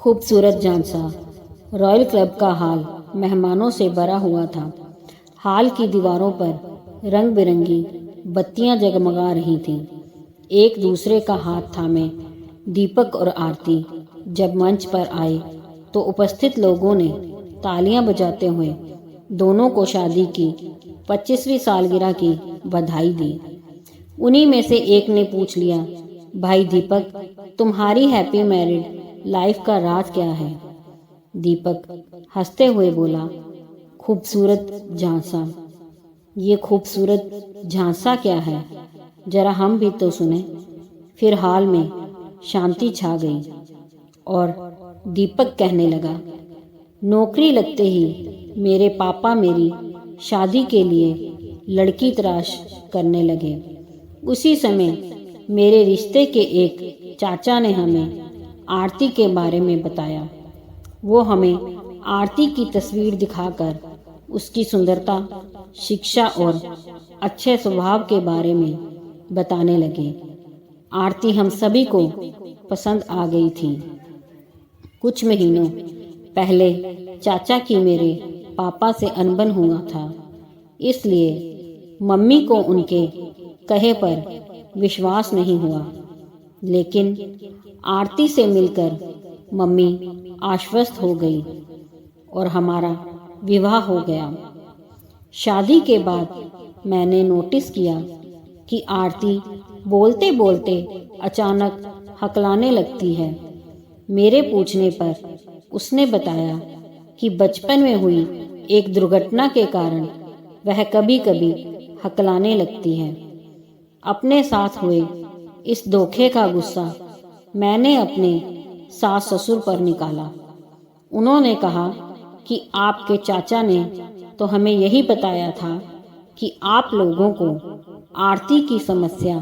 खूबसूरत झांसा। Royal club का हॉल मेहमानों से भरा हुआ था। हॉल की दीवारों पर रंग बिरंगी बत्तियां जगमगा रही थीं। एक दूसरे का हाथ थामे दीपक और आरती जब मंच पर आए तो उपस्थित लोगों ने तालियां बजाते हुए दोनों को शादी की 25वीं सालगिरह की बधाई दी। उन्हीं में से एक ने पूछ लिया, भाई दीपक, तुम्हारी हैप्पी मैरिड लाइफ का राज क्या है? दीपक हंसते हुए बोला, खूबसूरत झांसा। ये खूबसूरत झांसा क्या है, जरा हम भी तो सुने। फिर हॉल में शांति छा गई और दीपक कहने लगा, नौकरी लगते ही मेरे पापा मेरी शादी के लिए लड़की तलाश करने लगे। उसी समय मेरे रिश्ते के एक चाचा ने हमें आरती के बारे में बताया। वो हमें आरती की तस्वीर दिखाकर उसकी सुंदरता, शिक्षा और अच्छे स्वभाव के बारे में बताने लगे। आरती हम सभी को पसंद आ गई थी। कुछ महीनों पहले चाचा की मेरे पापा से अनबन हुआ था, इसलिए मम्मी को उनके कहे पर विश्वास नहीं हुआ। लेकिन आरती से मिलकर मम्मी आश्वस्त हो गई और हमारा विवाह हो गया। शादी के बाद मैंने नोटिस किया कि आरती बोलते बोलते अचानक हकलाने लगती है। मेरे पूछने पर उसने बताया कि बचपन में हुई एक दुर्घटना के कारण वह कभी कभी हकलाने लगती है। अपने साथ हुए इस धोखे का गुस्सा मैंने अपने सास ससुर पर निकाला। उन्होंने कहा कि आपके चाचा ने तो हमें यही बताया था कि आप लोगों को आरती की समस्या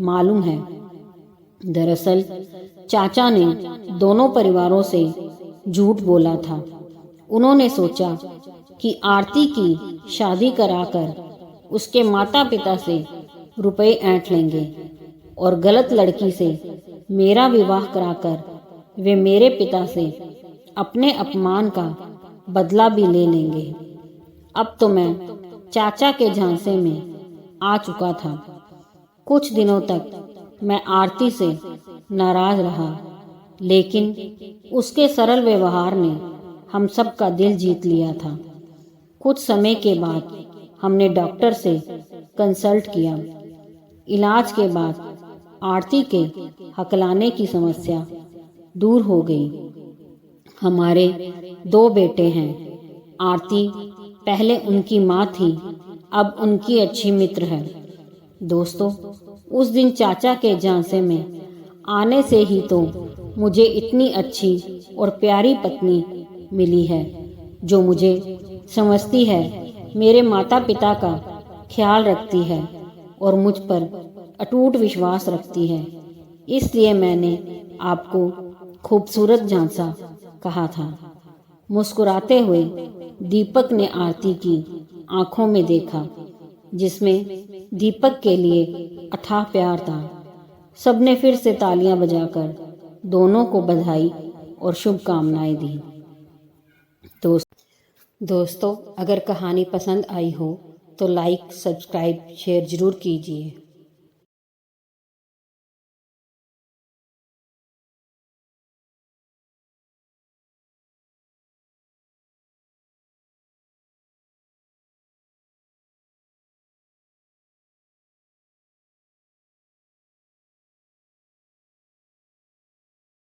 मालूम है। दरअसल चाचा ने दोनों परिवारों से झूठ बोला था। उन्होंने सोचा कि आरती की शादी कराकर उसके माता पिता से रुपए ऐंठ लेंगे और गलत लड़की से मेरा विवाह कराकर वे मेरे पिता से अपने अपमान का बदला भी ले लेंगे। अब तो मैं चाचा के झांसे में आ चुका था। कुछ दिनों तक मैं आरती से नाराज रहा, लेकिन उसके सरल व्यवहार ने हम सब का दिल जीत लिया था। कुछ समय के बाद हमने डॉक्टर से कंसल्ट किया। इलाज के बाद आरती के हकलाने की समस्या दूर हो गई। हमारे 2 बेटे हैं। आरती पहले उनकी माँ थी, अब उनकी अच्छी मित्र है। दोस्तों, उस दिन चाचा के झांसे में आने से ही तो मुझे इतनी अच्छी और प्यारी पत्नी मिली है, जो मुझे समझती है, मेरे माता पिता का ख्याल रखती है और मुझ पर अटूट विश्वास रखती है। इसलिए मैंने आपको खूबसूरत झांसा कहा था। मुस्कुराते हुए दीपक ने आरती की आंखों में देखा, जिसमें दीपक के लिए अथाह प्यार था। सबने फिर से तालियां बजाकर दोनों को बधाई और शुभकामनाएं दी। दोस्तों, अगर कहानी पसंद आई हो तो लाइक, सब्सक्राइब, शेयर जरूर कीजिए।